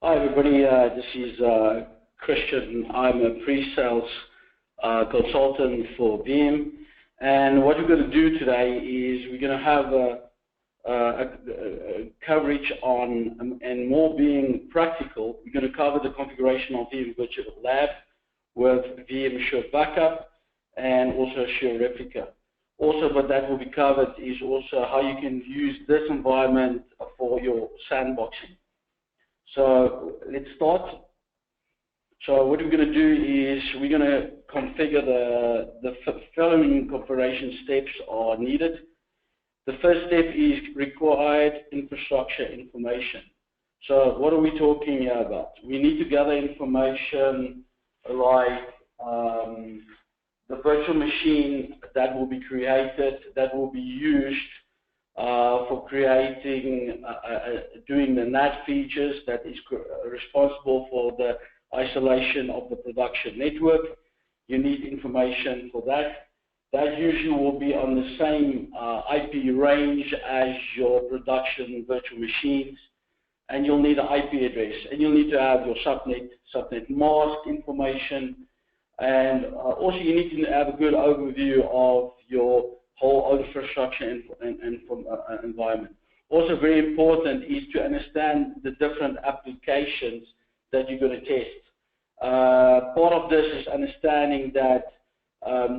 Hi everybody, this is Christian. I'm a pre-sales consultant for Veeam, and what we're going to do today is we're going to have a coverage on, and more being practical, we're going to cover the configuration of Veeam Virtual Lab with Veeam SureBackup and also SureReplica. Also, what that will be covered is also how you can use this environment for your sandboxing. So let's start. So what we're going to do is we're going to configure the following configuration steps are needed. The first step is required infrastructure information. So what are we talking here about? We need to gather information like the virtual machine that will be created, that will be used for creating, doing the NAT features, that is responsible for the isolation of the production network. You need information for that. That usually will be on the same IP range as your production virtual machines. And you'll need an IP address. And you'll need to have your subnet mask information. And also you need to have a good overview of your whole infrastructure and environment. Also very important is to understand the different applications that you're going to test. Part of this is understanding that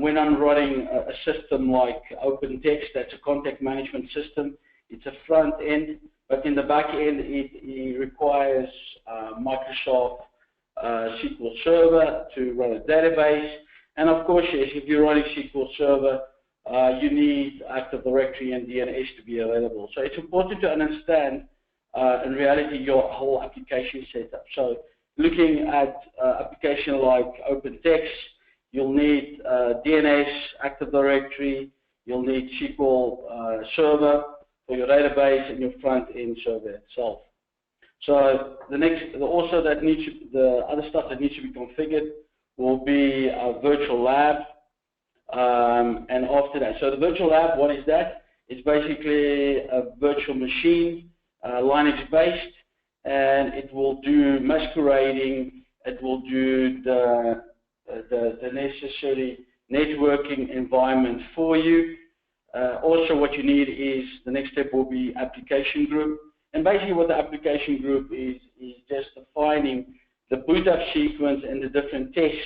when I'm running a system like OpenText, that's a contact management system, it's a front end, but in the back end it requires Microsoft SQL Server to run a database. And of course, yes, if you're running SQL Server, you need Active Directory and DNS to be available. So it's important to understand, in reality, your whole application setup. So looking at application like OpenText, you'll need DNS, Active Directory, you'll need SQL Server for your database and your front-end server itself. So the other stuff that needs to be configured will be a virtual lab. And after that, so the virtual lab, what is that? It's basically a virtual machine, Linux-based, and it will do masquerading. It will do the necessary networking environment for you. Also, what you need is the next step will be application group, and basically what the application group is just defining the boot up sequence and the different tests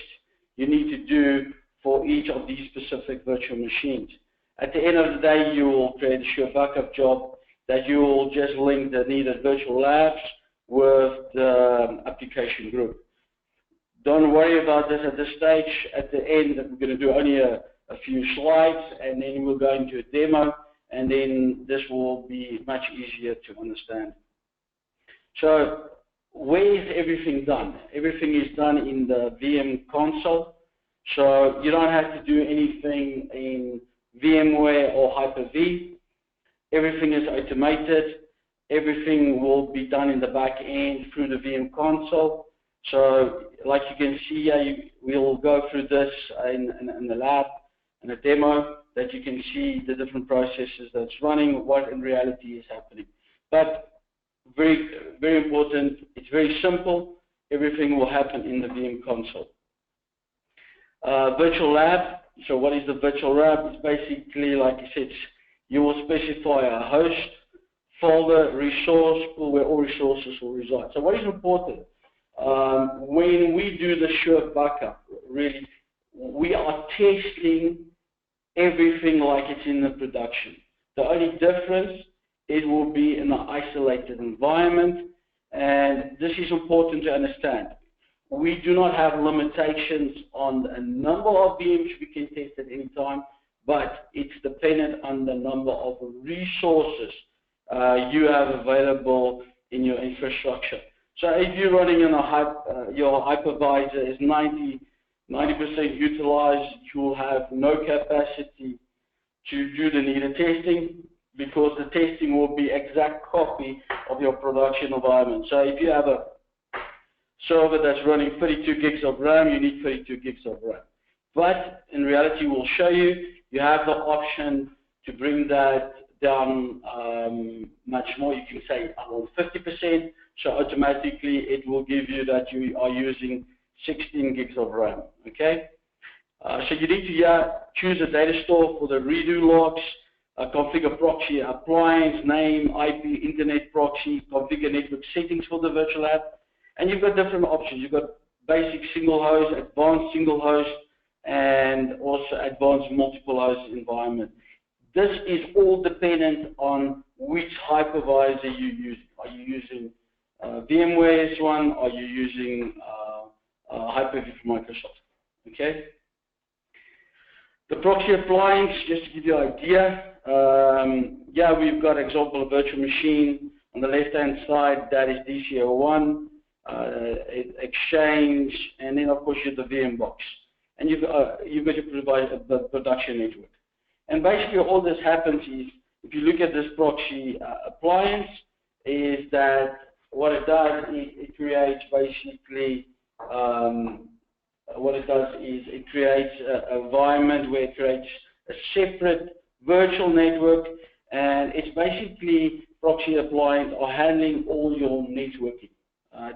you need to do for each of these specific virtual machines. At the end of the day, you will create a SureBackup job that you will just link the needed virtual labs with the application group. Don't worry about this at this stage. At the end, we're going to do only a few slides, and then we'll go into a demo, and then this will be much easier to understand. So where is everything done? Everything is done in the Veeam console. So you don't have to do anything in VMware or Hyper-V. Everything is automated. Everything will be done in the back end through the Veeam console. So like you can see here, we'll go through this in the lab, in a demo, that you can see the different processes that's running, what in reality is happening. But very, very important, it's very simple. Everything will happen in the Veeam console. Virtual lab. So what is the virtual lab? It's basically, like I said, you will specify a host, folder, resource pool where all resources will reside. So what is important? When we do the SureBackup, really, we are testing everything like it's in the production. The only difference, it will be in an isolated environment, and this is important to understand. We do not have limitations on a number of VMs we can test at any time, but it's dependent on the number of resources you have available in your infrastructure. So if you're running in your hypervisor is 90% utilized, you will have no capacity to do the needed testing, because the testing will be exact copy of your production environment. So if you have a server that's running 32 gigs of RAM, you need 32 gigs of RAM. But in reality, we'll show you, you have the option to bring that down much more. You can say I want 50%, so automatically it will give you that you are using 16 gigs of RAM. Okay, so you need to choose a data store for the redo logs, configure proxy appliance, name, IP, internet proxy, configure network settings for the virtual lab, and you've got different options. You've got basic single host, advanced single host, and also advanced multiple host environment. This is all dependent on which hypervisor you're using. Are you using VMware's one? Are you using Hyper-V from Microsoft? Okay. The proxy appliance, just to give you an idea, we've got example of virtual machine on the left-hand side. That is DC01, Exchange, and then of course you have the VM box, and you've got to provide the production network. And basically all this happens is, if you look at this proxy appliance, is that what it does is it creates basically, what it does is it creates an environment where it creates a separate virtual network, and it's basically proxy appliance are handling all your networking.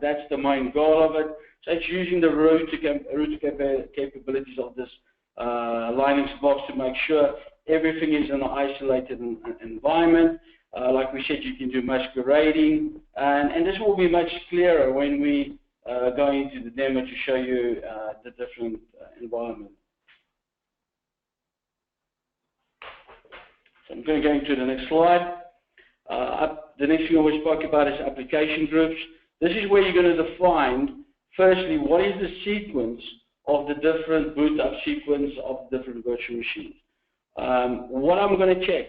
That's the main goal of it. So it's using the root capabilities of this Linux box to make sure everything is in an isolated environment. Like we said, you can do masquerading, and this will be much clearer when we go into the demo to show you the different environment. So I'm going to go into the next slide. The next thing we spoke about is application groups. This is where you're going to define, firstly, what is the sequence of the different boot up sequence of different virtual machines. What I'm going to check,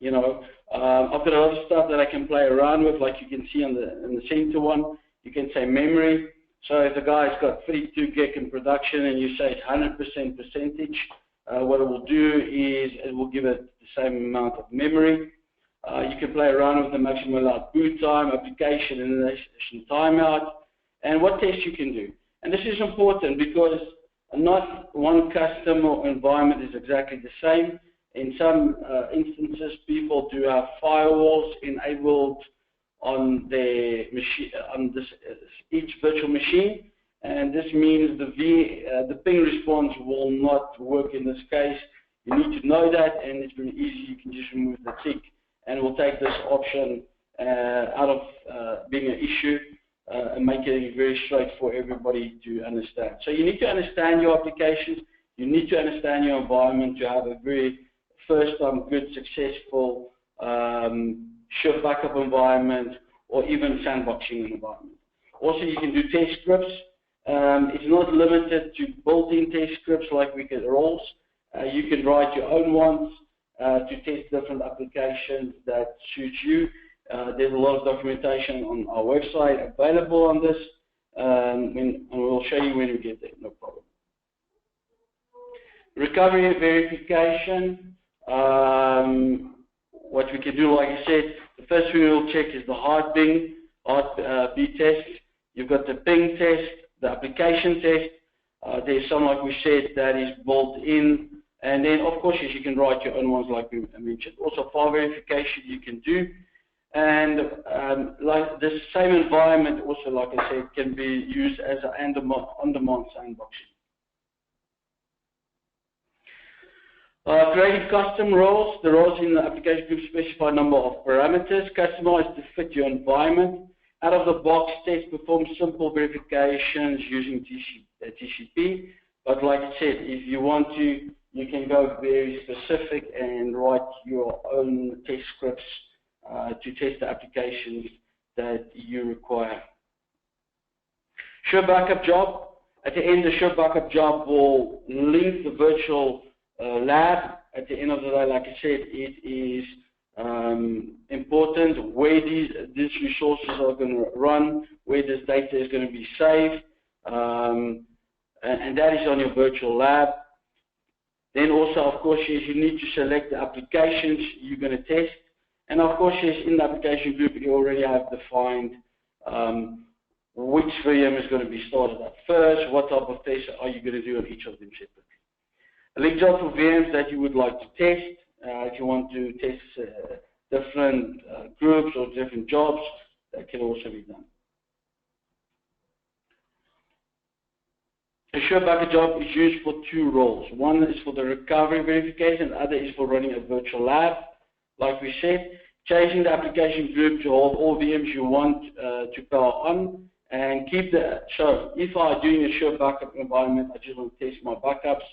I've got a lot of stuff that I can play around with, like you can see on the center one. You can say memory. So if the guy's got 32 gig in production and you say it's 100% percentage, what it will do is it will give it the same amount of memory. You can play around with the maximum allowed boot time, application initiation timeout, and what tests you can do. And this is important because not one custom or environment is exactly the same. In some instances, people do have firewalls enabled on their machine, on each virtual machine, and this means the ping response will not work in this case. You need to know that, and it's very easy. You can just remove the tick, and we'll take this option out of being an issue and make it very straight for everybody to understand. So you need to understand your applications. You need to understand your environment to have a very first-time good, successful SureBackup environment or even sandboxing environment. Also, you can do test scripts. It's not limited to built-in test scripts like we get roles. You can write your own ones to test different applications that suit you. There's a lot of documentation on our website available on this, and we'll show you when we get there, no problem. Recovery verification. What we can do, like I said, the first thing we'll check is the heartbeat test. You've got the ping test, the application test. There's some, like we said, that is built in. And then, of course, you can write your own ones like we mentioned. Also, file verification you can do. And like this same environment, also, like I said, can be used as an on-demand sandboxing. Creating custom roles. The roles in the application group specify a number of parameters customized to fit your environment. Out-of-the-box test performs simple verifications using TCP. But like I said, if you want to, you can go very specific and write your own test scripts to test the applications that you require. SureBackup job. At the end, the SureBackup job will link the virtual lab. At the end of the day, like I said, it is important where these resources are going to run, where this data is going to be saved, and that is on your virtual lab. Then also, of course, yes, you need to select the applications you're going to test. And of course, yes, in the application group, you already have defined which VM is going to be started at first, what type of tests are you going to do on each of them separately. A link job for VMs that you would like to test, if you want to test different groups or different jobs, that can also be done. A SureBackup job is used for two roles. One is for the recovery verification, the other is for running a virtual lab. Like we said, changing the application group to hold all VMs you want to power on, and keep the, so if I'm doing a SureBackup environment, I just want to test my backups,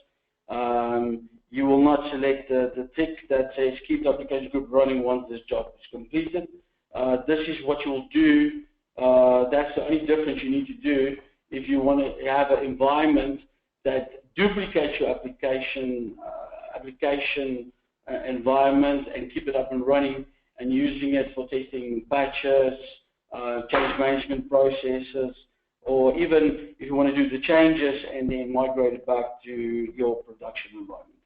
you will not select the tick that says keep the application group running once this job is completed. This is what you will do. That's the only difference you need to do if you want to have an environment that duplicates your application environment and keep it up and running and using it for testing patches, change management processes, or even if you want to do the changes and then migrate it back to your production environment.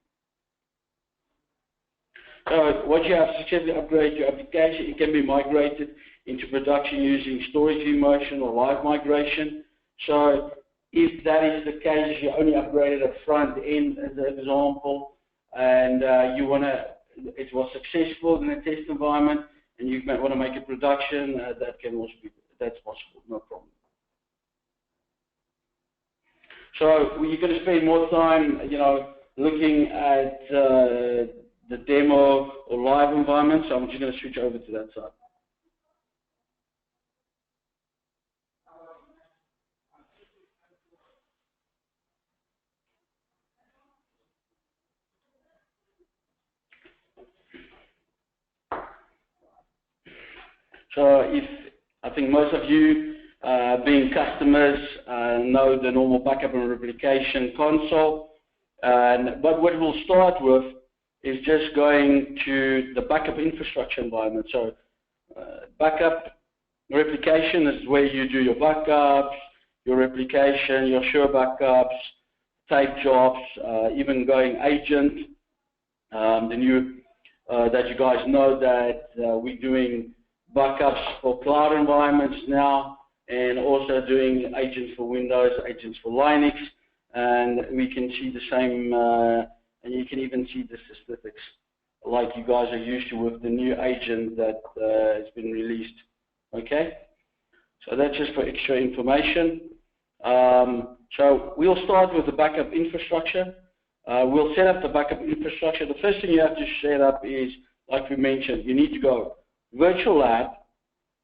So once you have successfully upgraded your application, it can be migrated into production using storage vMotion or live migration. So if that is the case, you only upgraded a front end as an example, and you want to, it was successful in a test environment, and you want to make a production, that can also be, that's possible, no problem. So you're going to spend more time, looking at the demo or live environment. So I'm just going to switch over to that side. So I think most of you, being customers, know the normal backup and replication console. But what we'll start with is just going to the backup infrastructure environment. So backup replication is where you do your backups, your replication, your SureBackups, tape jobs, even going agent. The new that you guys know that we're doing backups for cloud environments now, and also doing agents for Windows, agents for Linux, and we can see the same, and you can even see the statistics like you guys are used to with the new agent that has been released. Okay, so that's just for extra information. So we'll start with the backup infrastructure. We'll set up the backup infrastructure. The first thing you have to set up is, like we mentioned, you need to go Virtual Lab,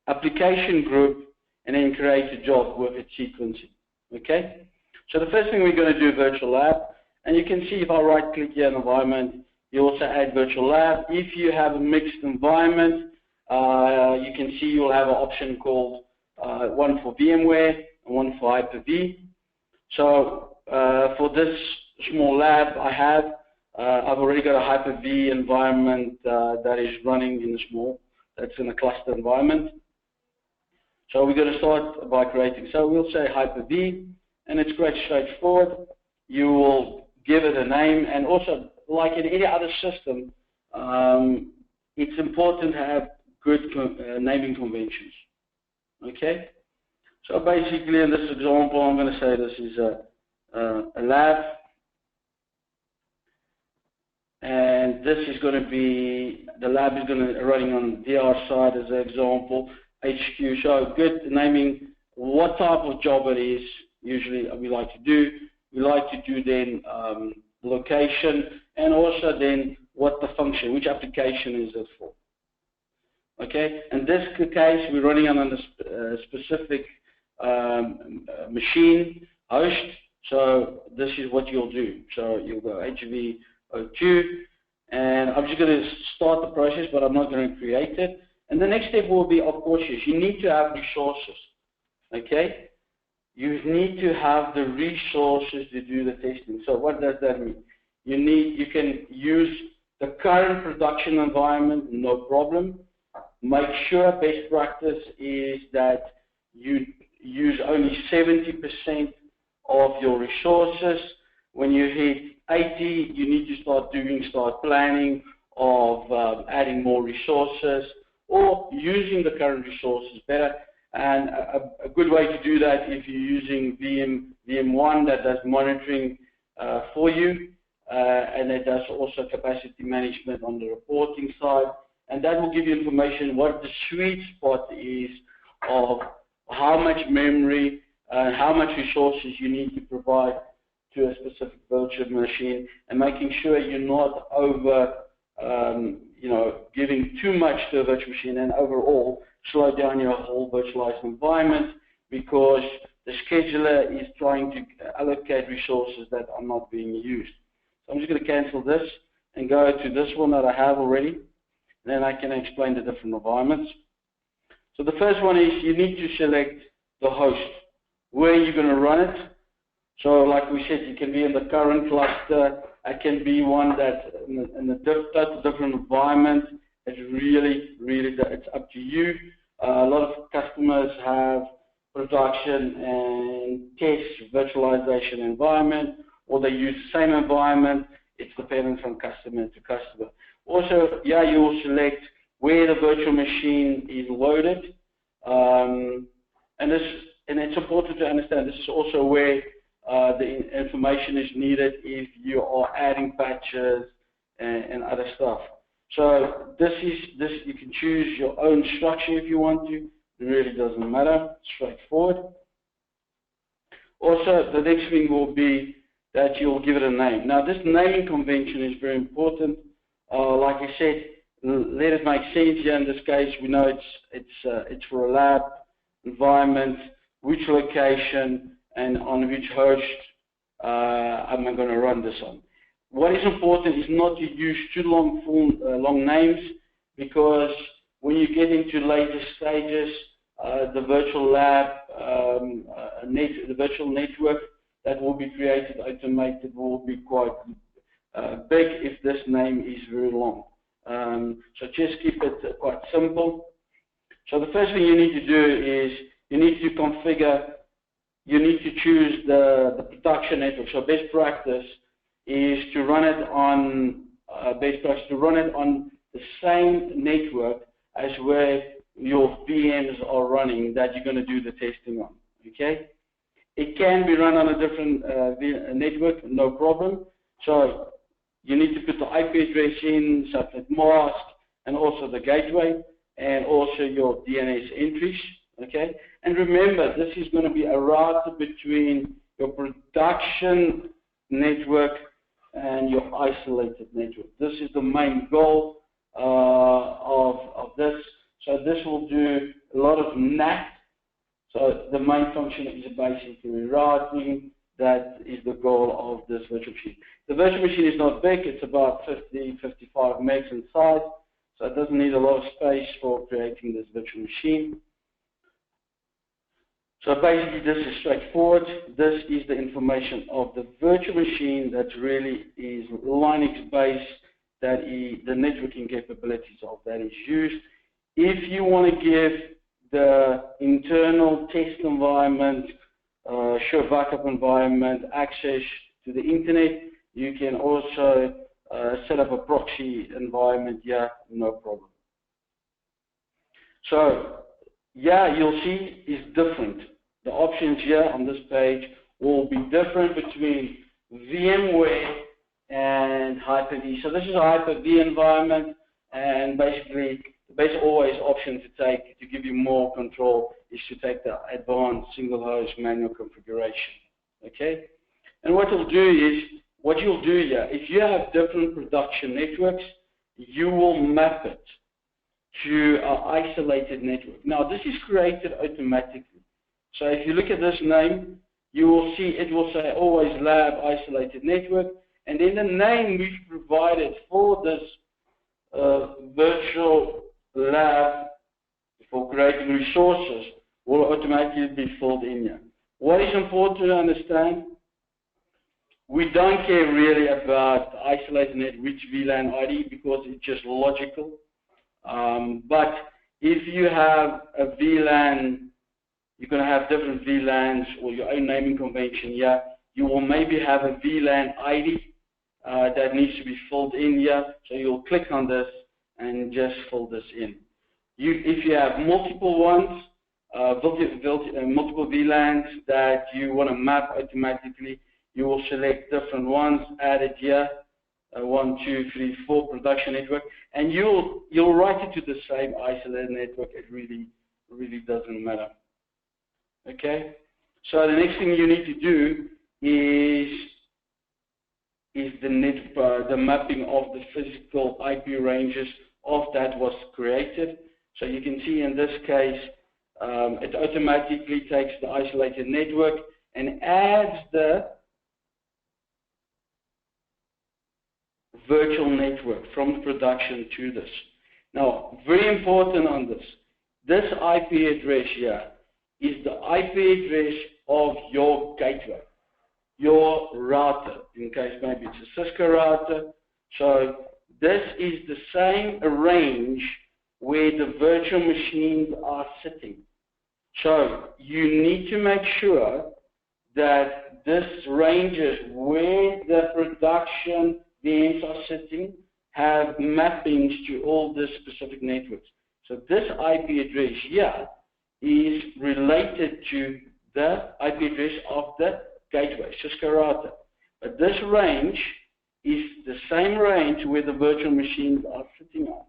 application group, and then create a job with its sequencing. Okay? So the first thing we're going to do, Virtual Lab, and you can see if I right-click here in environment, you also add Virtual Lab. If you have a mixed environment, you can see you'll have an option called one for VMware and one for Hyper-V. So for this small lab I have, I've already got a Hyper-V environment that is running in a small, that's in a cluster environment. So we're going to start by creating. So we'll say Hyper-V, and it's quite straightforward. You will give it a name, and also, like in any other system, it's important to have good naming conventions. Okay? So basically, in this example, I'm going to say this is a lab, and this is going to be, the lab is going to be running on DR side as an example, HQ. So good naming, what type of job it is, usually we like to do. We like to do then location, and also then what the function, which application is it for. Okay, in this case, we're running on a specific machine host, so this is what you'll do. So you'll go HV02, and I'm just going to start the process, but I'm not going to create it. And the next step will be, of course, you need to have resources. Okay, you need to have the resources to do the testing. So what does that mean? You can use the current production environment, no problem. Make sure best practice is that you use only 70% of your resources. When you hit 80, you need to start planning of adding more resources or using the current resources better. And a good way to do that, if you're using VM1 that does monitoring for you, and it does also capacity management on the reporting side, and that will give you information what the sweet spot is of how much memory and how much resources you need to provide to a specific virtual machine, and making sure you're not over, giving too much to a virtual machine and overall slow down your whole virtualized environment, because the scheduler is trying to allocate resources that are not being used. So I'm just going to cancel this and go to this one that I have already. Then I can explain the different environments. So the first one is you need to select the host, where you're going to run it. So like we said, it can be in the current cluster. It can be one that in a different environment. It's really, it's up to you. A lot of customers have production and test virtualization environment, or they use the same environment. It's dependent from customer to customer. Also, yeah, you will select where the virtual machine is loaded, and it's important to understand this is also where the information is needed if you are adding patches and other stuff. So this you can choose your own structure if you want to. It really doesn't matter. Straightforward. Also, the next thing will be that you'll give it a name. Now, this naming convention is very important. Like I said, let it make sense here. In this case, we know it's for a lab environment, which location, and on which host am I going to run this on. What is important is not to use too long names, because when you get into later stages, the virtual lab, the virtual network that will be created, automated, will be quite big if this name is very long. So just keep it quite simple. So the first thing you need to do is you need to configure, you need to choose the production network. So best practice is to run it on the same network as where your VMs are running that you're going to do the testing on. Okay? It can be run on a different network, no problem. So you need to put the IP address in, subnet mask, and also the gateway, and also your DNS entries. Okay? And remember, this is going to be a router between your production network and your isolated network. This is the main goal of this. So this will do a lot of NAT. So the main function is basically routing. That is the goal of this virtual machine. The virtual machine is not big. It's about 55 megs in size. So it doesn't need a lot of space for creating this virtual machine. So basically, this is straightforward. This is the information of the virtual machine that really is Linux-based, that is the networking capabilities of that is used. If you want to give the internal test environment, SureBackup environment, access to the internet, you can also set up a proxy environment here, no problem. So, yeah, you'll see it's different. The options here on this page will be different between VMware and Hyper-V. So this is a Hyper-V environment, and basically the best always option to take to give you more control is to take the advanced single host manual configuration. Okay? And what you'll do here, if you have different production networks, you will map it to an isolated network. Now this is created automatically. So if you look at this name, you will see it will say always lab isolated network, and then the name we've provided for this virtual lab for creating resources will automatically be filled in here. What is important to understand, we don't care really about the isolated net, which VLAN ID, because it's just logical. But if you have a VLAN, you're going to have different VLANs or your own naming convention here. You will maybe have a VLAN ID that needs to be filled in here. So you'll click on this and just fill this in. If you have multiple ones, multiple VLANs that you want to map automatically, you will select different ones, add it here, 1, 2, 3, 4 production network, and you'll write it to the same isolated network. It really doesn't matter. Okay. So the next thing you need to do is the mapping of the physical IP ranges of that was created. So you can see in this case, it automatically takes the isolated network and adds the virtual network from the production to this. Now, very important on this. This IP address here is the IP address of your gateway, your router, in case maybe it's a Cisco router. So this is the same range where the virtual machines are sitting. So you need to make sure that this ranges where the production VMs are sitting have mappings to all the specific networks. So this IP address here is related to the IP address of the gateway, Cisco router. But this range is the same range where the virtual machines are sitting on.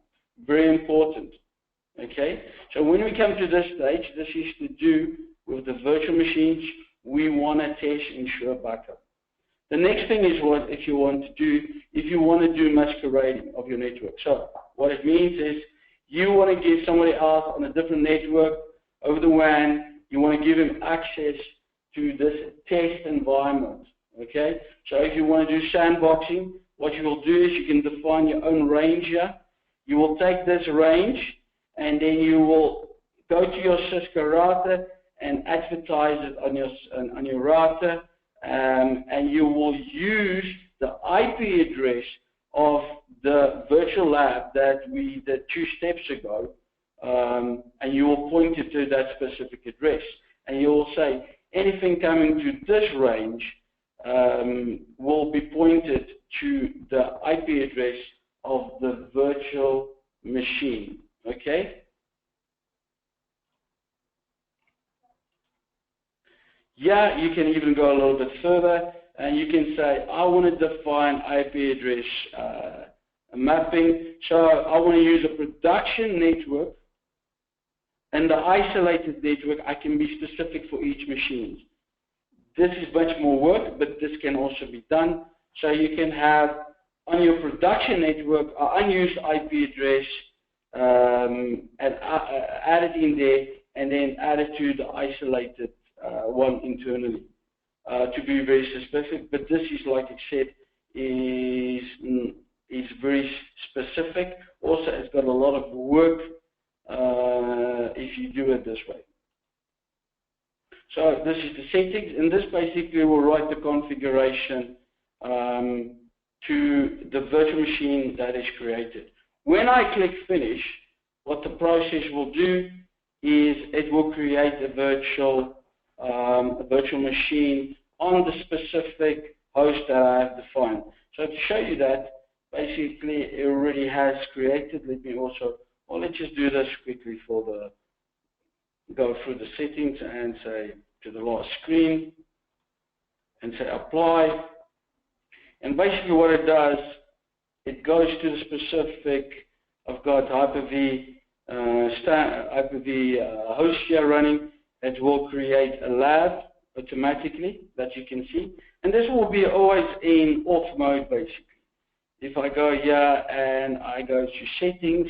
Very important. Okay? So when we come to this stage, this is to do with the virtual machines we want to test in SureBackup. The next thing is what if you want to do masquerading of your network. So what it means is you want to give somebody else on a different network over the WAN, you want to give them access to this test environment. Okay? So if you want to do sandboxing, what you will do is you can define your own range here. You will take this range and then you will go to your Cisco router and advertise it on your router, and you will use the IP address of the virtual lab that we did 2 steps ago, and you will point it to that specific address. And you will say anything coming to this range will be pointed to the IP address of the virtual machine. Okay? Yeah, you can even go a little bit further, and you can say, I want to define IP address mapping. So I want to use a production network, and the isolated network, I can be specific for each machine. This is much more work, but this can also be done. So you can have on your production network an unused IP address and add it in there, and then add it to the isolated one internally to be very specific. But this is, like I said, is very specific. Also, it's got a lot of work if you do it this way. So this is the settings, and this basically will write the configuration to the virtual machine that is created. When I click Finish, what the process will do is it will create a virtual machine on the specific host that I have defined. So to show you that, basically it already has created. Let me also, well, let's just do this quickly for the, go through the settings and say to the last screen and say Apply. And basically what it does, it goes to the specific, I've got Hyper-V host here running. It will create a lab automatically that you can see. And this will be always in off mode basically. If I go here and I go to settings,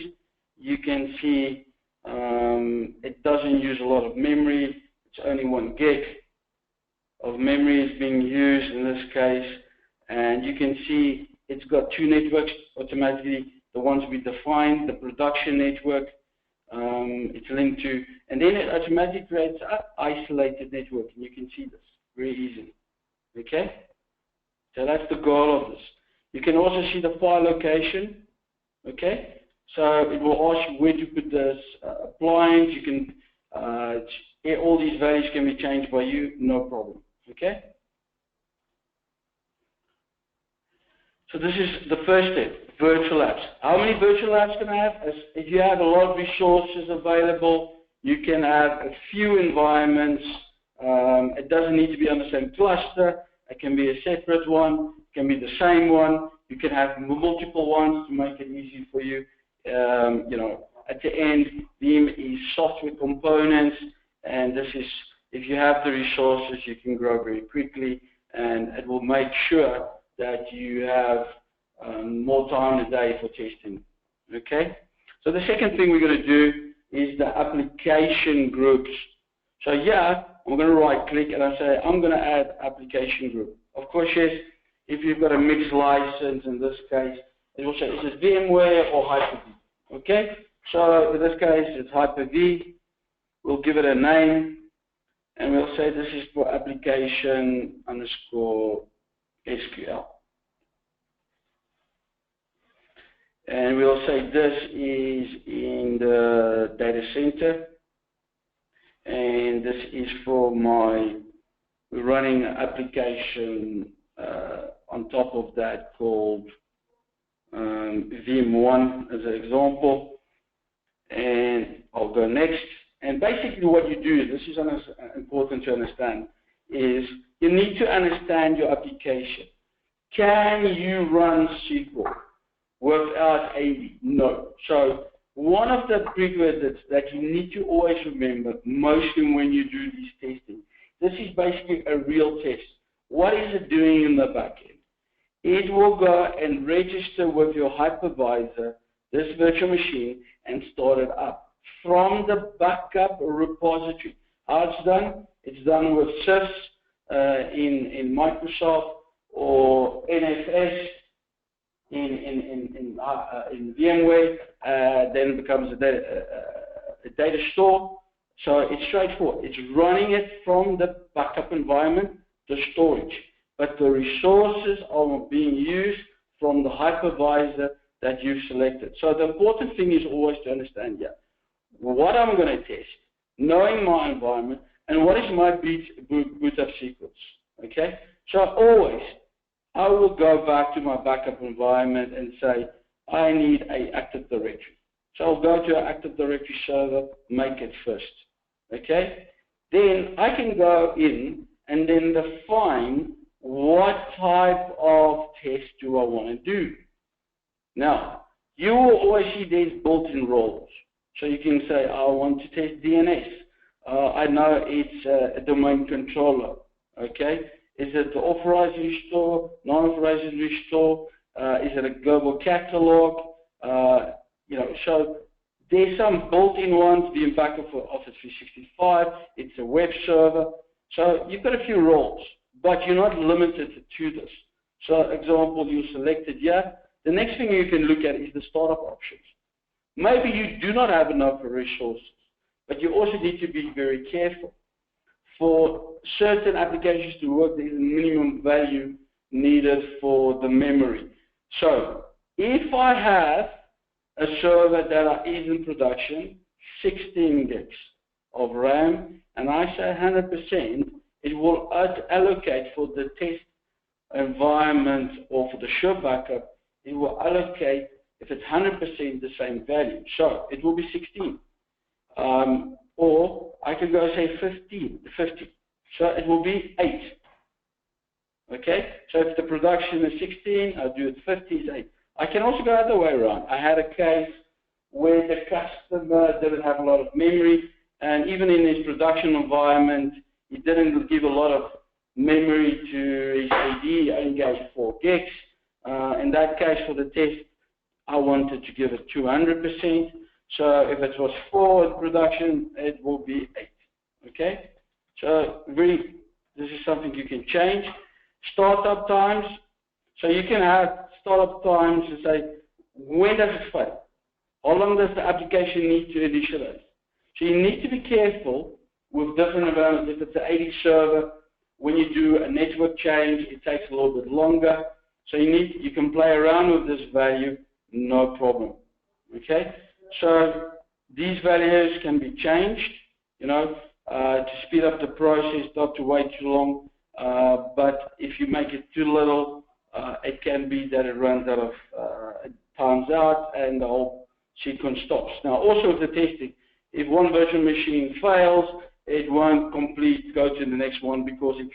you can see it doesn't use a lot of memory. It's only 1 gig of memory is being used in this case. And you can see it's got 2 networks automatically. The ones we defined, the production network, it's linked to, and then it automatically creates an isolated network, and you can see this very easily. Okay? So that's the goal of this. You can also see the file location. Okay? So it will ask you where to put this appliance. You can, all these values can be changed by you, no problem. Okay? So this is the first step, virtual labs. How many virtual labs can I have? If you have a lot of resources available, you can have a few environments. It doesn't need to be on the same cluster. It can be a separate one. It can be the same one. You can have multiple ones to make it easy for you. You know, at the end, Veeam is software components, and this is, if you have the resources, you can grow very quickly, and it will make sure that you have more time in the day for testing. Okay? So the second thing we're going to do is the application groups. So yeah, I'm going to right click and I say I'm going to add application group. Of course, yes, if you've got a mixed license, in this case, it will say is it VMware or Hyper-V. Okay? So in this case, it's Hyper-V. We'll give it a name and we'll say this is for application underscore SQL. And we'll say this is in the data center, and this is for my running application on top of that called Veeam1 as an example. And I'll go next. And basically what you do, this is important to understand, is you need to understand your application. Can you run SQL without AD? No. So one of the prerequisites that you need to always remember, mostly when you do this testing, this is basically a real test. What is it doing in the back end? It will go and register with your hypervisor, this virtual machine, and start it up from the backup repository. How it's done? It's done with SIFs in Microsoft or NFS in VMware, then it becomes a data store. So it's straightforward. It's running it from the backup environment to storage, but the resources are being used from the hypervisor that you've selected. So the important thing is always to understand here what I'm going to test, knowing my environment, and what is my boot up sequence. Okay? So always, I will go back to my backup environment and say, I need an Active Directory. So I'll go to an Active Directory server, make it first. Okay? Then I can go in and then define what type of test do I want to do. Now, you will always see these built-in roles. So you can say, I want to test DNS. I know it's a domain controller. Okay? Is it the authorized restore, non-authorized restore? Is it a global catalog? You know, so there's some built-in ones, Veeam Backup for Office 365. It's a web server. So you've got a few roles, but you're not limited to this. So, example, you selected here. The next thing you can look at is the startup options. Maybe you do not have enough resources, but you also need to be very careful. For certain applications to work, there is a minimum value needed for the memory. So, if I have a server that is in production, 16 gigs of RAM, and I say 100%, it will allocate for the test environment or for the SureBackup, it will allocate, if it's 100%, the same value. So it will be 16. Or I could go say 50. So it will be 8. Okay? So if the production is 16, I'll do it 50 is 8. I can also go the other way around. I had a case where the customer didn't have a lot of memory, and even in his production environment, he didn't give a lot of memory to his AD, he only gave 4 gigs. In that case, for the test, I wanted to give it 200%. So if it was 4 in production, it will be 8. Okay? So really, this is something you can change. Startup times. So you can have startup times to say, when does it fail? How long does the application need to initialize? So you need to be careful with different environments. If it's an 80 server, when you do a network change, it takes a little bit longer. So you can play around with this value, no problem. Okay? So these values can be changed, you know, to speed up the process, not to wait too long. But if you make it too little, it can be that it runs out of times out and the whole sequence stops. Now, also with the testing, if one virtual machine fails, it won't go to the next one because it's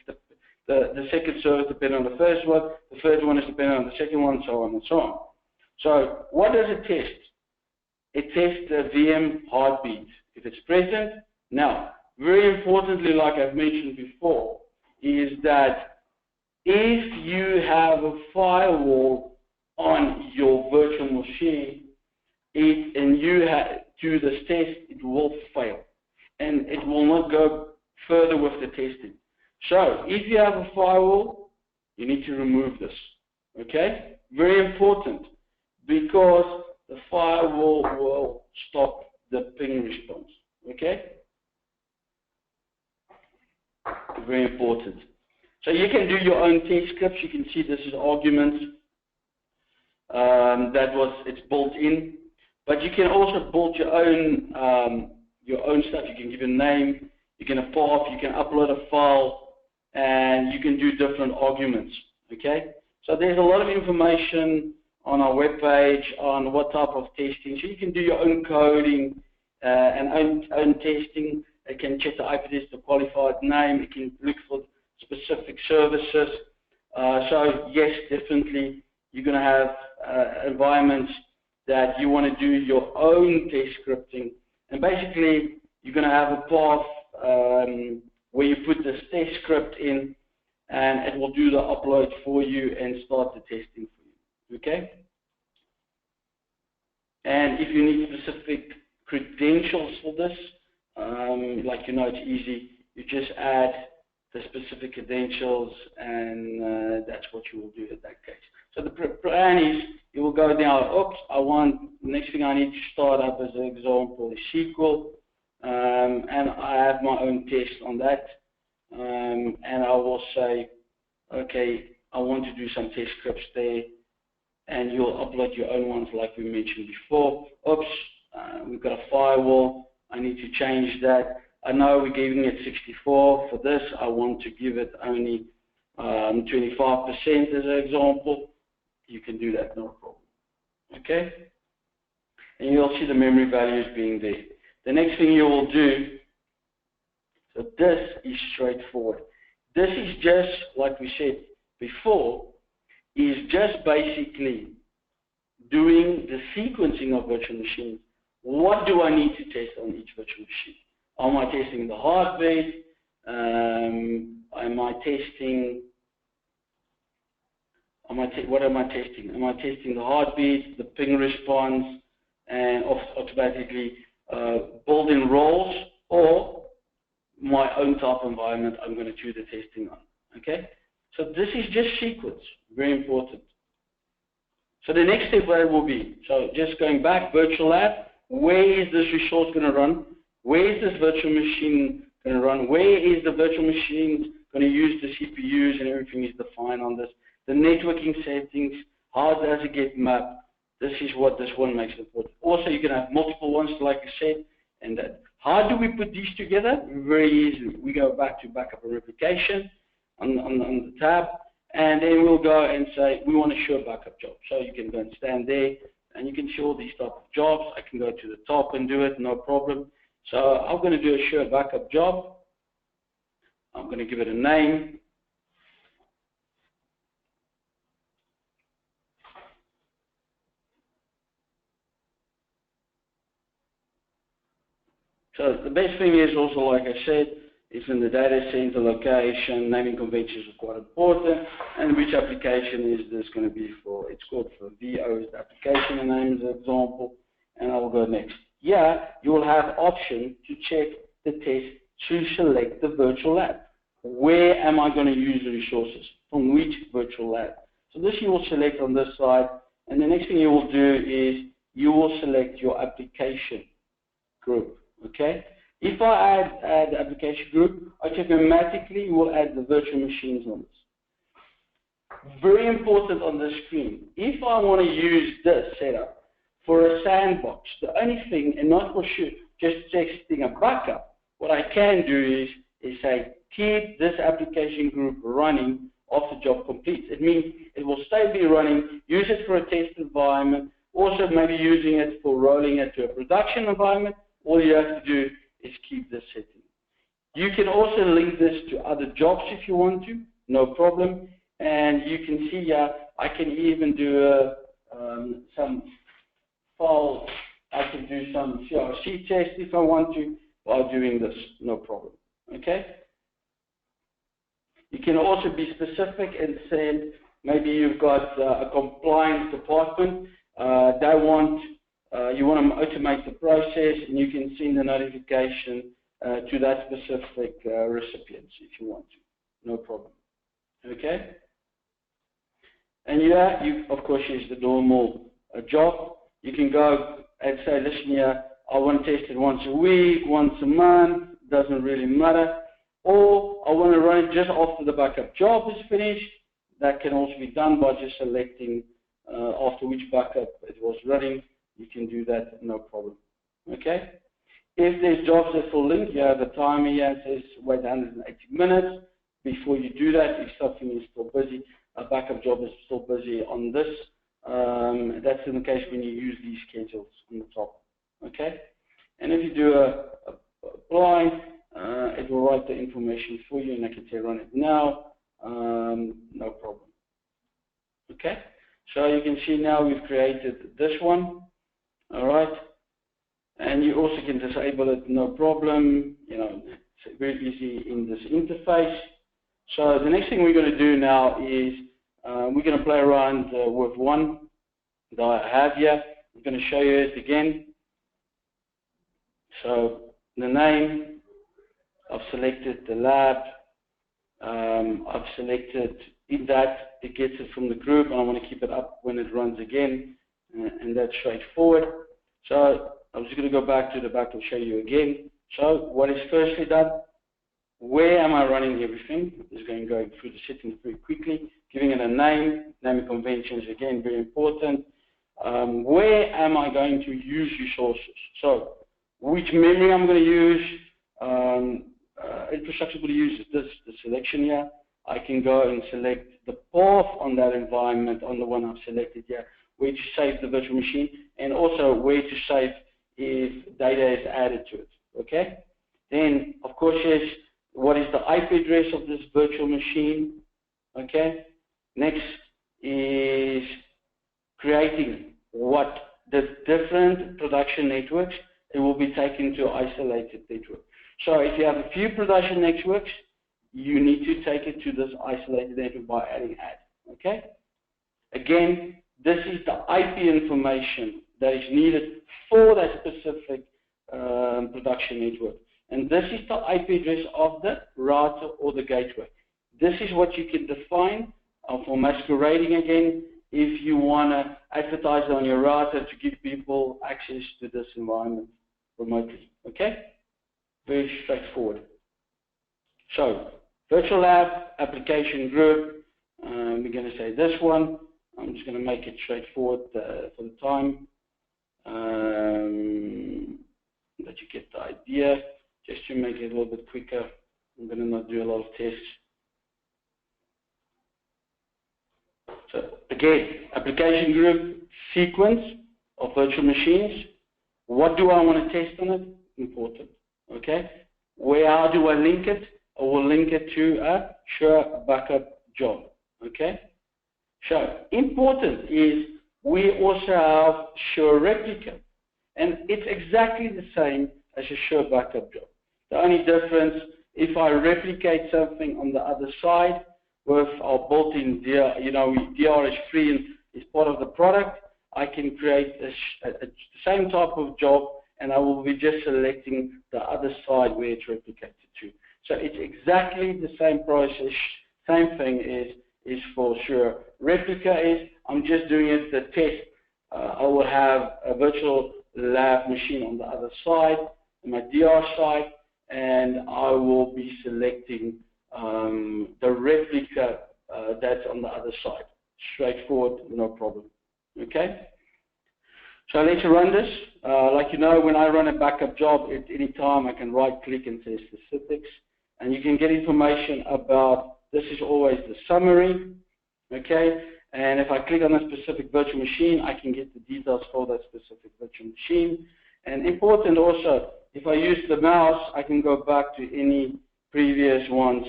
the second server is dependent on the first one, the third one is dependent on the second one, so on and so on. So what does it test? It tests the VM heartbeat, if it's present. Now, very importantly, like I've mentioned before, is that if you have a firewall on your virtual machine, and you do this test, it will fail, and it will not go further with the testing. So, if you have a firewall, you need to remove this. Okay? Very important, because the firewall will stop the ping response. Okay? Very important. So you can do your own test scripts. You can see this is arguments. It's built in. But you can also build your own stuff. You can give a name. You can have path. You can upload a file, and you can do different arguments. Okay. So there's a lot of information on our webpage on what type of testing. So you can do your own coding and own testing. It can check the IP address, the qualified name. It can look for specific services. So yes, definitely, you're going to have environments that you want to do your own test scripting. And basically, you're going to have a path where you put this test script in, and it will do the upload for you and start the testing for you. Okay? And if you need specific credentials for this, it's easy. You just add the specific credentials, and that's what you will do in that case. So the plan is you will go down, next thing I need to start up as an example is SQL, and I have my own test on that, and I will say, okay, I want to do some test scripts there, and you'll upload your own ones like we mentioned before. We've got a firewall, I need to change that. I know we're giving it 64 for this. I want to give it only 25% as an example. You can do that, no problem. Okay? And you'll see the memory values being there. The next thing you will do, so this is straightforward. This is just, like we said before, is just basically doing the sequencing of virtual machines. What do I need to test on each virtual machine? Am I testing the heartbeat? What am I testing? Am I testing the heartbeat, the ping response, and automatically building roles, or my own type environment I'm going to do the testing on? Okay? So this is just sequence, very important. So the next step where it will be, so just going back, Virtual Lab, where is this resource going to run? Where is this virtual machine going to run? Where is the virtual machine going to use the CPUs, and everything is defined on this? The networking settings, how does it get mapped? This is what this one makes important. Also, you can have multiple ones, like I said, and that. How do we put these together? Very easily. We go back to Backup and Replication on the tab, and then we'll go and say, we want a SureBackup job. So you can go and stand there, and you can see all these type of jobs. I can go to the top and do it, no problem. So I'm going to do a SureBackup job. I'm going to give it a name. So the best thing is also, like I said, is in the data center location. Naming conventions are quite important. And which application is this going to be for? It's called for VO is the application name as an example. And I will go next. Yeah, you will have option to check the test to select the virtual lab. Where am I going to use the resources? From which virtual lab? So this you will select on this side. And the next thing you will do is you will select your application group. Okay? If I add the application group, automatically will add the virtual machines on this. Very important on the screen. If I want to use this setup for a sandbox, the only thing, and not for sure, just testing a backup, what I can do is say, keep this application group running after job completes. It means it will stay running, use it for a test environment, also maybe using it for rolling it to a production environment. All you have to do is keep this setting. You can also link this to other jobs if you want to. no problem. And you can see here, I can even do some files. I can do some CRC tests if I want to while doing this, no problem. Okay? You can also be specific and say maybe you've got a compliance department. You want to automate the process, and you can send a notification to that specific recipients if you want to, no problem. Okay? And you of course use the normal job. You can go and say, listen here, I want to test it once a week, once a month, doesn't really matter. Or I want to run it just after the backup job is finished. That can also be done by just selecting after which backup it was running. You can do that, no problem. Okay? If there's jobs that fall in, you have the timer here says wait 180 minutes. Before you do that, if something is still busy, a backup job is still busy on this. That's in the case when you use these schedules on the top. Okay? And if you do a apply, it will write the information for you, and I can say run it now. No problem. Okay? So you can see now we've created this one. All right? And you also can disable it, no problem. You know, it's very easy in this interface. So the next thing we're going to do now is we're going to play around with one that I have here. I'm going to show you it again. So the name, I've selected the lab. I've selected in that it gets it from the group, and I want to keep it up when it runs again, and that's straightforward. So I'm just going to go back to the back and show you again. So what is firstly done? Where am I running everything? I'm just going through the settings very quickly, giving it a name. Naming conventions, again, very important. Where am I going to use resources? So which memory I'm going to use, infrastructure I'm going to use is the selection here. I can go and select the path on that environment on the one I've selected here, where to save the virtual machine, and also where to save if data is added to it. Okay? Then, of course, yes, what is the IP address of this virtual machine? Okay? Next is creating what the different production networks, it will be taken to isolated network. So if you have a few production networks, you need to take it to this isolated network by adding add. Okay? Again, this is the IP information that is needed for that specific production network. And this is the IP address of the router or the gateway. This is what you can define for masquerading again if you want to advertise on your router to give people access to this environment remotely. Okay? Very straightforward. So, Virtual Lab, application group, we're going to say this one. I'm just going to make it straightforward for the time that you get the idea. Just to make it a little bit quicker, I'm going to not do a lot of tests. So again, application group, sequence of virtual machines. What do I want to test on it? Important. Okay. How do I link it? I will link it to a SureBackup job. Okay. So important is we also have SureReplica, and it's exactly the same as a SureBackup job. The only difference, if I replicate something on the other side with our built-in DR, DR is free and is part of the product, I can create the same type of job, and I will be just selecting the other side where it's replicated to. So it's exactly the same process, same thing is for SureReplica. I'm just doing it the test. I will have a virtual lab machine on the other side, on my DR side, and I will be selecting the replica that's on the other side. Straightforward, no problem. Okay? So let's run this. Like you know, when I run a backup job, at any time I can right-click and say specifics, and you can get information about, this is always the summary, okay? And if I click on a specific virtual machine, I can get the details for that specific virtual machine. And important also, if I use the mouse, I can go back to any previous ones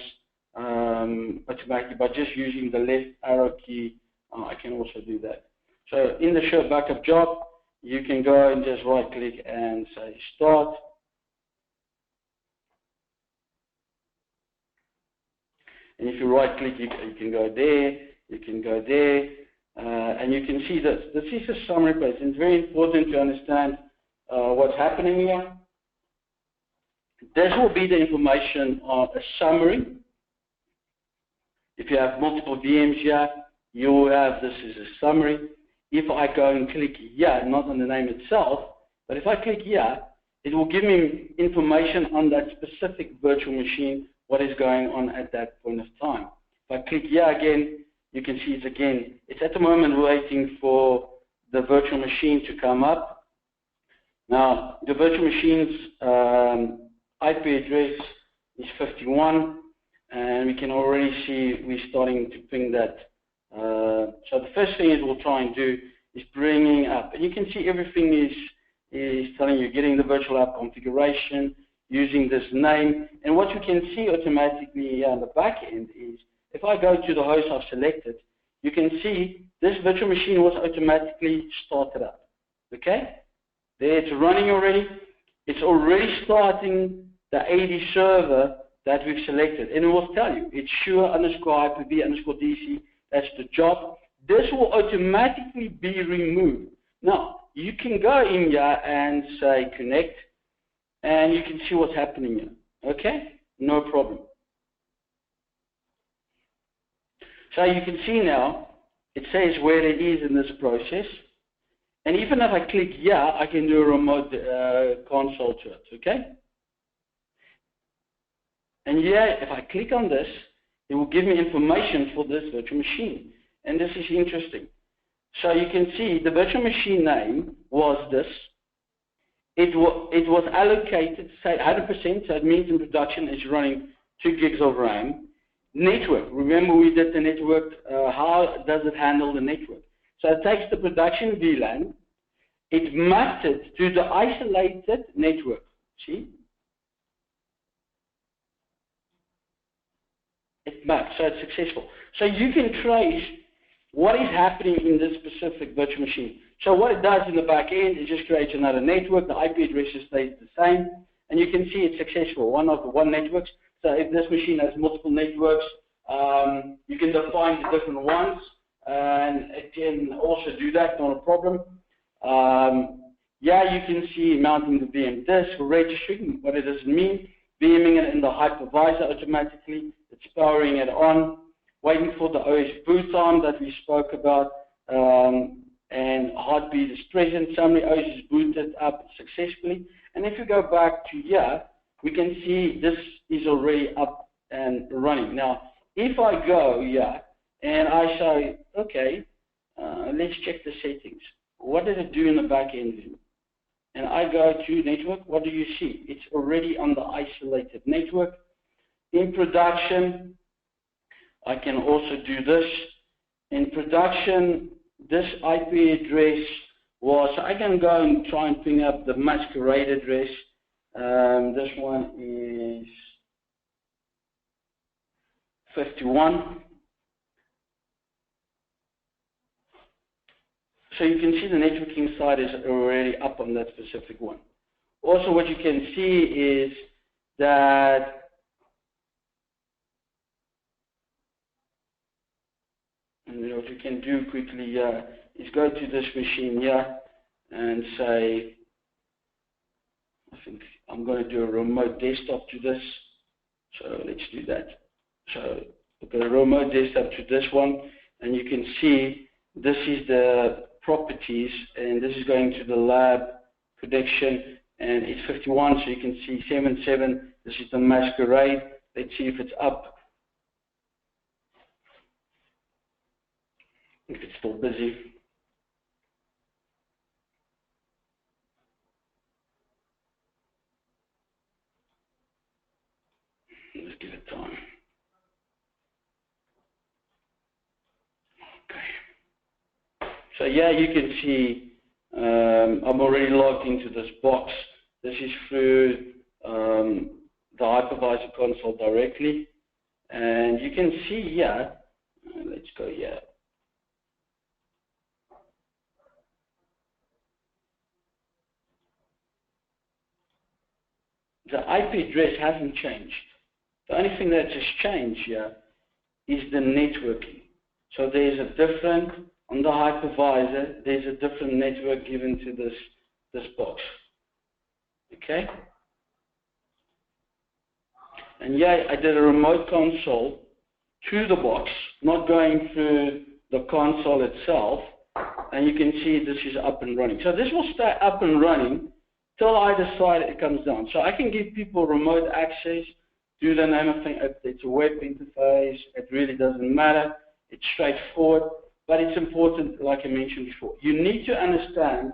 automatically by just using the left arrow key. I can also do that. So in the SureBackup job, you can go and just right click and say start. And if you right click, you can go there, you can go there, and you can see this. This is a summary page, and it's very important to understand what's happening here. This will be the information on a summary. If you have multiple VMs here, you will have this as a summary. If I go and click here, not on the name itself, but if I click here, it will give me information on that specific virtual machine, what is going on at that point of time. If I click here again, you can see it's at the moment waiting for the virtual machine to come up. Now, the virtual machine's IP address is 51, and we can already see we're starting to ping that. So the first thing it will try and do is bringing up, and you can see everything is telling you, getting the virtual app configuration, using this name, and what you can see automatically here on the back end is, if I go to the host I've selected, you can see this virtual machine was automatically started up. Okay? There it's running already. It's already starting the AD server that we've selected, and it will tell you it's sure_IPv_DC. That's the job. This will automatically be removed. Now, you can go in here and say connect, and you can see what's happening here. Okay? No problem. So you can see now, it says where it is in this process. And even if I click here, I can do a remote console to it. Okay? And here, if I click on this, it will give me information for this virtual machine. And this is interesting. So you can see the virtual machine name was this. It was allocated, say 100%, so it means in production it's running 2 gigs of RAM. Network, remember we did the network, how does it handle the network? So it takes the production VLAN, it maps it to the isolated network, see? It maps, so it's successful. So you can trace what is happening in this specific virtual machine. So what it does in the back end is just creates another network, the IP address stays the same, and you can see it's successful, one networks. So if this machine has multiple networks, you can define the different ones, and it can also do that, not a problem. Yeah, you can see mounting the VM disk, registering, what it does mean, beaming it in the hypervisor automatically, it's powering it on, waiting for the OS boot time that we spoke about, and heartbeat is present, summary OS is booted up successfully. And if you go back to here, we can see this is already up and running. Now, if I go here and I say, okay, let's check the settings. What did it do in the back end? And I go to network, what do you see? It's already on the isolated network. In production, I can also do this. In production, this IP address was, so I can go and try and ping up the masquerade address. This one is 51. So you can see the networking side is already up on that specific one. Also, what you can see is that what you can do quickly is go to this machine here and say, I think I'm going to do a remote desktop to this. So let's do that. So we've got a remote desktop to this one, and you can see this is the properties, and this is going to the lab prediction, and it's 51, so you can see 77. This is the masquerade. Let's see if it's up. If it's still busy. Let's give it time. Okay. So yeah, you can see I'm already logged into this box. This is through the hypervisor console directly. And you can see here, let's go here. The IP address hasn't changed. The only thing that has changed here is the networking. So there's a different, on the hypervisor, there's a different network given to this box. Okay? And yeah, I did a remote console to the box, not going through the console itself. And you can see this is up and running. So this will stay up and running till I decide it comes down. So I can give people remote access, do the name of thing. It's a web interface. It really doesn't matter. It's straightforward. But it's important, like I mentioned before. You need to understand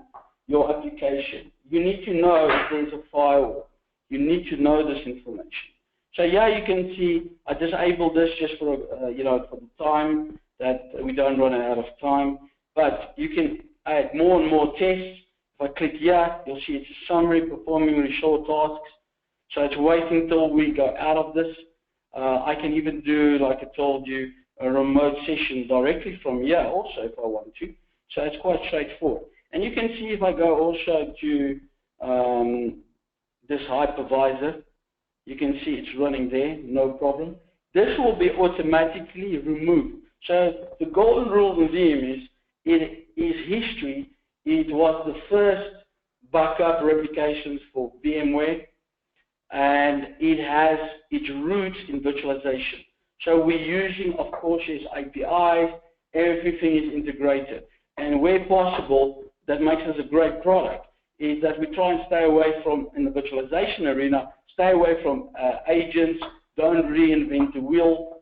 your application. You need to know if there's a firewall. You need to know this information. So yeah, you can see I disabled this just for for the time that we don't run out of time. But you can add more and more tests. If I click here, you'll see it's a summary performing really short tasks. So it's waiting till we go out of this. I can even do, like I told you, a remote session directly from here also if I want to. So it's quite straightforward. And you can see if I go also to this hypervisor, you can see it's running there, no problem. This will be automatically removed. So the golden rule in Veeam is, it is history. It was the first backup replications for VMware, and it has its roots in virtualization. So we're using, of course, its APIs, everything is integrated. And where possible, that makes us a great product, is that we try and stay away from, in the virtualization arena, stay away from agents, don't reinvent the wheel,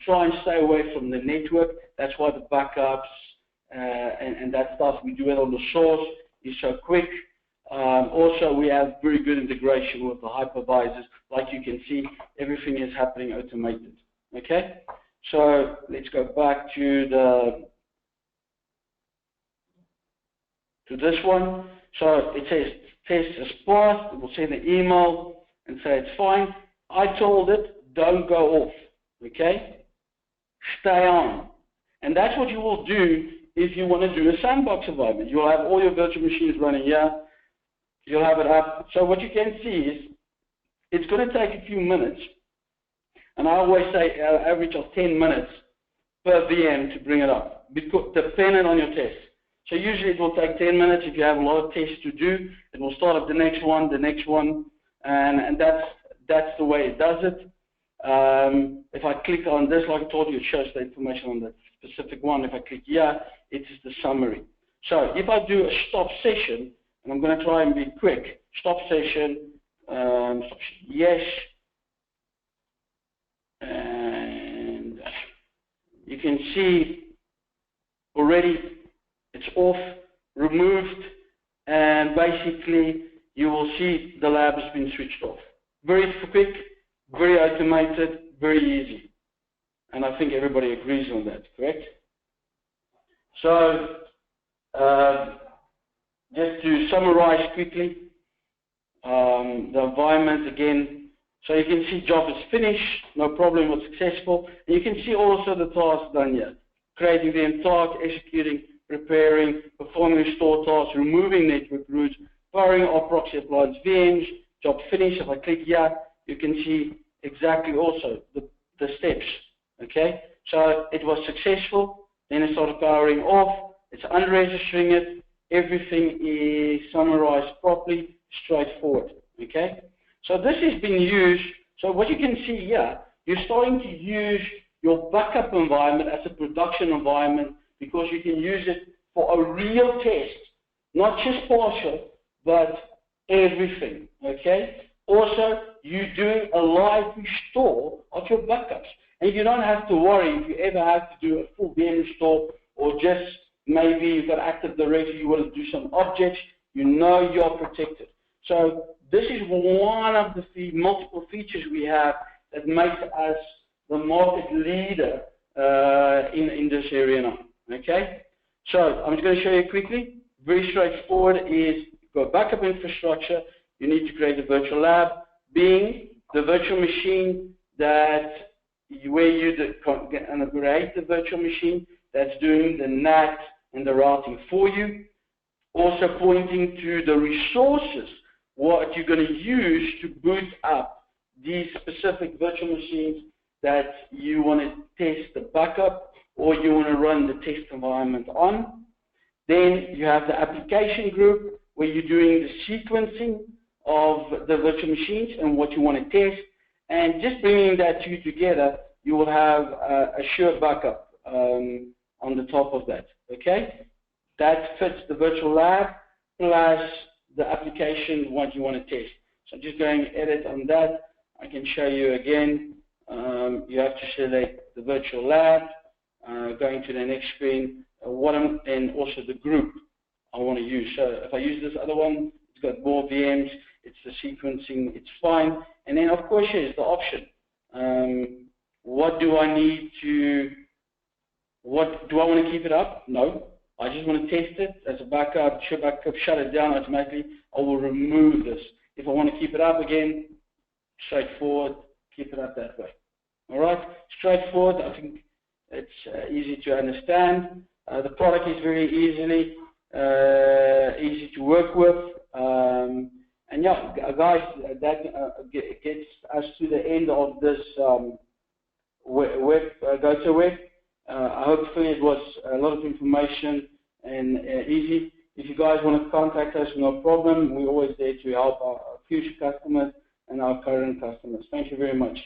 try and stay away from the network. That's why the backups and that stuff, we do it on the source, is so quick. Also, we have very good integration with the hypervisors. Like you can see, everything is happening automated. Okay? So let's go back to this one. So it says test has passed. It will send an email and say it's fine. I told it, don't go off. Okay? Stay on. And that's what you will do if you want to do a sandbox environment. You'll have all your virtual machines running here. You'll have it up. So what you can see is it's going to take a few minutes. And I always say an average of 10 minutes per VM to bring it up, because depending on your test. So usually it will take 10 minutes. If you have a lot of tests to do, it will start up the next one, and that's the way it does it. If I click on this, like I told you, it shows the information on that specific one. If I click here, it is the summary. So if I do a stop session, and I'm going to try and be quick, stop session, yes, and you can see already it's off, removed, and basically you will see the lab has been switched off. Very quick, very automated, very easy. And I think everybody agrees on that, correct? So, just to summarize quickly, the environment again. So you can see job is finished, no problem, was successful. And you can see also the tasks done here. Creating the task, executing, preparing, performing restore tasks, removing network routes, firing our proxy appliance VMs, job finished. If I click here, you can see exactly also the steps, okay? So it was successful, then it started powering off, it's unregistering it, everything is summarized properly, straightforward, okay? So this has been used, so what you can see here, you're starting to use your backup environment as a production environment, because you can use it for a real test, not just partial, but everything, okay? Also, you're doing a live restore of your backups. And you don't have to worry if you ever have to do a full VM restore, or just maybe you've got Active Directory, you want to do some objects, you know you're protected. So this is one of the multiple features we have that makes us the market leader in this area now, okay? So I'm just going to show you quickly. Very straightforward is, go backup infrastructure, you need to create a virtual lab, being the virtual machine that where you create the virtual machine that's doing the NAT and the routing for you. Also pointing to the resources, what you're going to use to boot up these specific virtual machines that you want to test the backup or you want to run the test environment on. Then you have the application group where you're doing the sequencing of the virtual machines and what you want to test. And just bringing that two together, you will have a SureBackup on the top of that. Okay? That fits the virtual lab plus the application what you want to test. So I'm just going to edit on that. I can show you again. You have to select the virtual lab, going to the next screen, and also the group I want to use. So if I use this other one, it's got more VMs, it's the sequencing, it's fine. And then of course here's the option. What do I need to, do I want to keep it up? No. I just want to test it as a backup, SureBackup, shut it down automatically. I will remove this. If I want to keep it up again, straightforward, keep it up that way. All right, straightforward. I think it's easy to understand. The product is very easy to work with. And yeah, guys, that gets us to the end of this Kotze web. Hopefully it was a lot of information and easy. If you guys want to contact us, no problem. We're always there to help our future customers and our current customers. Thank you very much.